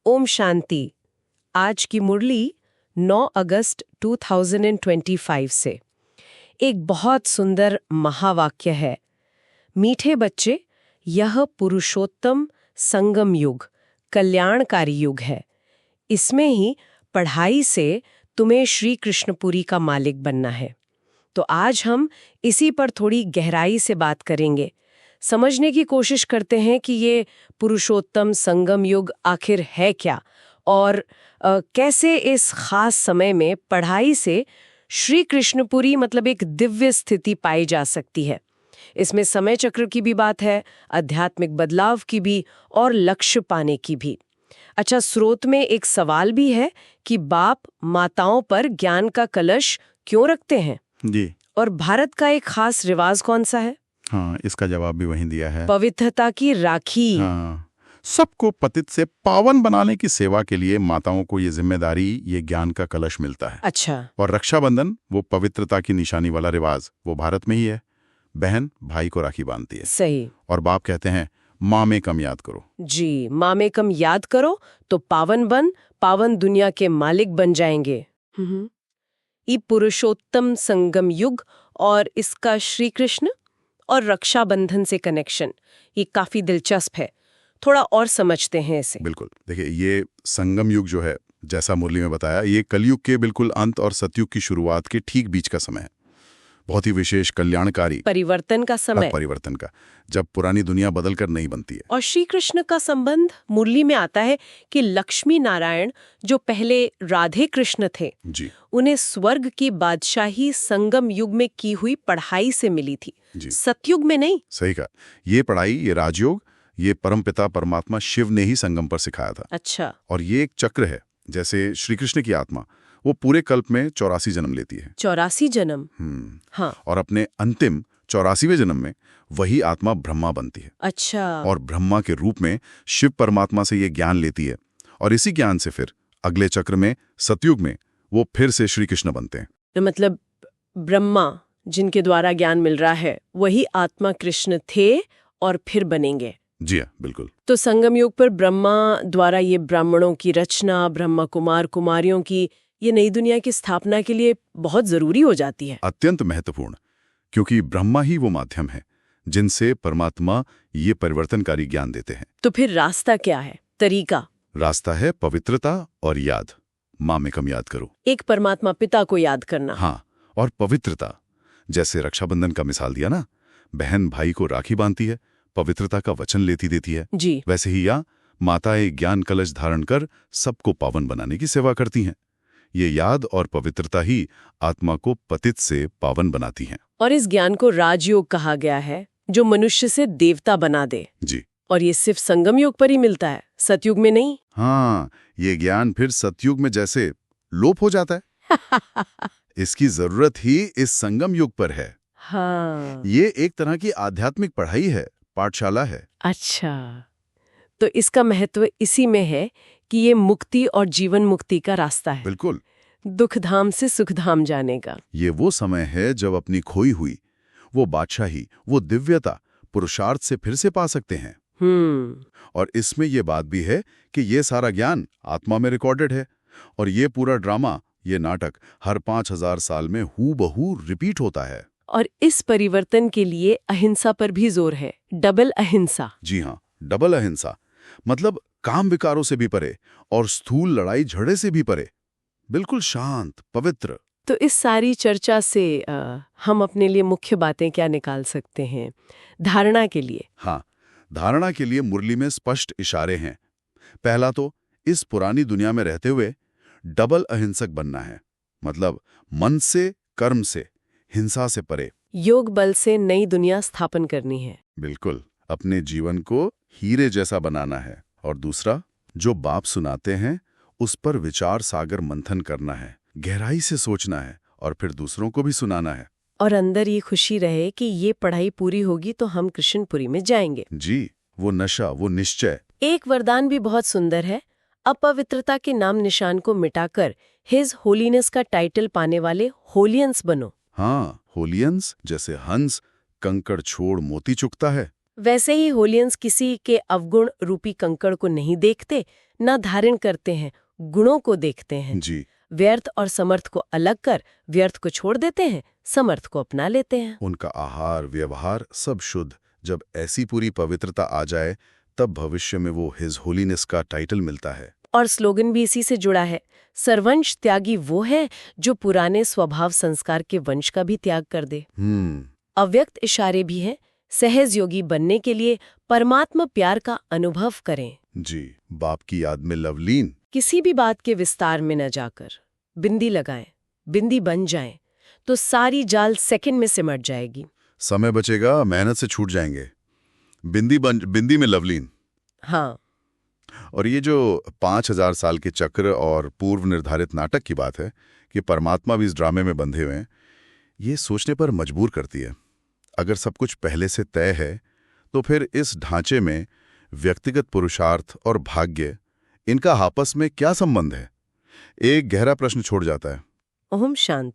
ओम शांति। आज की मुरली 9 अगस्त 2025 से एक बहुत सुंदर महावाक्य है। मीठे बच्चे, यह पुरुषोत्तम संगम युग, कल्याणकारी युग है। इसमें ही पढ़ाई से तुम्हें श्री कृष्णपुरी का मालिक बनना है। तो आज हम इसी पर थोड़ी गहराई से बात करेंगे, समझने की कोशिश करते हैं कि ये पुरुषोत्तम संगम युग आखिर है क्या और कैसे इस खास समय में पढ़ाई से श्री कृष्णपुरी मतलब एक दिव्य स्थिति पाई जा सकती है। इसमें समय चक्र की भी बात है, आध्यात्मिक बदलाव की भी और लक्ष्य पाने की भी। अच्छा, स्रोत में एक सवाल भी है कि बाप माताओं पर ज्ञान का कलश क्यों रखते हैं जी। और भारत का एक खास रिवाज कौन सा है? हाँ, इसका जवाब भी वहीं दिया है। पवित्रता की राखी। हाँ, सबको पतित से पावन बनाने की सेवा के लिए माताओं को ये जिम्मेदारी, ये ज्ञान का कलश मिलता है। अच्छा। और रक्षाबंधन, वो पवित्रता की निशानी वाला रिवाज, वो भारत में ही है। बहन भाई को राखी बांधती है। सही। और बाप कहते हैं माँ में कम याद करो। जी, माँ में कम याद करो तो पावन दुनिया के मालिक बन जाएंगे। ये पुरुषोत्तम संगम युग और इसका श्री कृष्ण और रक्षाबंधन से कनेक्शन, ये काफी दिलचस्प है। थोड़ा और समझते हैं इसे। बिल्कुल। देखिए, ये संगम युग जो है, जैसा मुरली में बताया, ये कलयुग के बिल्कुल अंत और सतयुग की शुरुआत के ठीक बीच का समय है। बहुत ही विशेष, कल्याणकारी, परिवर्तन का समय। परिवर्तन का, जब पुरानी दुनिया बदलकर नई बनती है। और श्री कृष्ण का संबंध मुरली में आता है कि लक्ष्मी नारायण जो पहले राधे कृष्ण थे जी, उन्हें स्वर्ग की बादशाही संगम युग में की हुई पढ़ाई से मिली थी, सतयुग में नहीं। सही कहा। ये पढ़ाई, ये राजयोग, ये परमपिता परमात्मा शिव ने ही संगम पर सिखाया था। अच्छा। और ये एक चक्र है, जैसे श्री कृष्ण की आत्मा वो पूरे कल्प में 84 जन्म लेती है। 84 जन्म। हाँ। और अपने अंतिम 84वें जन्म में वही आत्मा ब्रह्मा बनती है। अच्छा। और ब्रह्मा के रूप में शिव परमात्मा से ये ज्ञान लेती है, और इसी ज्ञान से फिर अगले चक्र में, सतयुग में, वो फिर से श्री कृष्ण बनते हैं। मतलब ब्रह्मा जिनके द्वारा ज्ञान मिल रहा है वही आत्मा कृष्ण थे और फिर बनेंगे। जी हाँ, बिल्कुल। तो संगम युग पर ब्रह्मा द्वारा ये ब्राह्मणों की रचना, ब्रह्मा कुमार कुमारियों की ये नई दुनिया की स्थापना के लिए बहुत जरूरी हो जाती है। अत्यंत महत्वपूर्ण, क्योंकि ब्रह्मा ही वो माध्यम है जिनसे परमात्मा ये परिवर्तनकारी ज्ञान देते हैं। तो फिर रास्ता क्या है, तरीका? रास्ता है पवित्रता और याद। माँ में कम याद करो। एक परमात्मा पिता को याद करना। हाँ, और पवित्रता, जैसे रक्षाबंधन का मिसाल दिया ना, बहन भाई को राखी बांधती है, पवित्रता का वचन लेती देती है। जी। वैसे ही या माताएं ज्ञान कलश धारण कर सबको पावन बनाने की सेवा करती हैं। ये याद और पवित्रता ही आत्मा को पतित से पावन बनाती हैं। और इस ज्ञान को राजयोग कहा गया है, जो मनुष्य से देवता बना दे। जी। और ये सिर्फ संगम युग पर ही मिलता है, सतयुग में नहीं। हाँ, ये ज्ञान फिर सतयुग में जैसे लोप हो जाता है। इसकी जरूरत ही इस संगम युग पर है। हाँ। ये एक तरह की आध्यात्मिक पढ़ाई है, पाठशाला है। अच्छा, तो इसका महत्व इसी में है कि ये मुक्ति और जीवन मुक्ति का रास्ता है। बिल्कुल। दुखधाम से सुखधाम जाने का। ये वो समय है जब अपनी खोई हुई वो बादशाही, वो दिव्यता पुरुषार्थ से फिर से पा सकते हैं। और इसमें ये बात भी है कि ये सारा ज्ञान आत्मा में रिकॉर्डेड है, और ये पूरा ड्रामा, ये नाटक हर 5000 साल में हूबहू रिपीट होता है। और इस परिवर्तन के लिए अहिंसा पर भी जोर है, डबल अहिंसा। जी हाँ, डबल अहिंसा, मतलब काम विकारों से भी परे और स्थूल लड़ाई झगड़े से भी परे, बिल्कुल शांत, पवित्र। तो इस सारी चर्चा से हम अपने लिए मुख्य बातें क्या निकाल सकते हैं धारणा के लिए? हाँ, धारणा के लिए मुरली में स्पष्ट इशारे हैं। पहला तो इस पुरानी दुनिया में रहते हुए डबल अहिंसक बनना है, मतलब मन से, कर्म से, हिंसा से परे। योग बल से नई दुनिया स्थापन करनी है। बिल्कुल, अपने जीवन को हीरे जैसा बनाना है। और दूसरा, जो बाप सुनाते हैं उस पर विचार सागर मंथन करना है, गहराई से सोचना है और फिर दूसरों को भी सुनाना है। और अंदर ये खुशी रहे कि ये पढ़ाई पूरी होगी तो हम कृष्णपुरी में जाएंगे। जी, वो नशा, वो निश्चय। एक वरदान भी बहुत सुंदर है, अपवित्रता के नाम निशान को मिटाकर हिज होलीनेस का टाइटल पाने वाले होलियंस बनो। हाँ, होलियंस, जैसे हंस कंकड़ छोड़ मोती चुगता है, वैसे ही होलियंस किसी के अवगुण रूपी कंकड़ को नहीं देखते, ना धारण करते हैं, गुणों को देखते हैं। जी। व्यर्थ और समर्थ को अलग कर व्यर्थ को छोड़ देते हैं, समर्थ को अपना लेते हैं। उनका आहार व्यवहार सब शुद्ध। जब ऐसी पूरी पवित्रता आ जाए तब भविष्य में वो हिज होलीनेस का टाइटल मिलता है। और स्लोगन भी इसी से जुड़ा है, सर्वंश त्यागी वो है जो पुराने स्वभाव संस्कार के वंश का भी त्याग कर दे। अव्यक्त इशारे भी हैं, सहज योगी बनने के लिए परमात्मा प्यार का अनुभव करें। जी। बाप की याद में लवलीन। किसी भी बात के विस्तार में न जाकर बिंदी लगाएं, बिंदी बन जाएं, तो सारी जाल सेकंड में सिमट जाएगी। समय बचेगा, मेहनत से छूट जाएंगे। बिंदी में लवलीन। हाँ। और ये जो 5000 साल के चक्र और पूर्व निर्धारित नाटक की बात है कि परमात्मा भी इस ड्रामे में बंधे हुए हैं, ये सोचने पर मजबूर करती है। अगर सब कुछ पहले से तय है तो फिर इस ढांचे में व्यक्तिगत पुरुषार्थ और भाग्य, इनका आपस में क्या संबंध है? एक गहरा प्रश्न छोड़ जाता है। ओम शांति।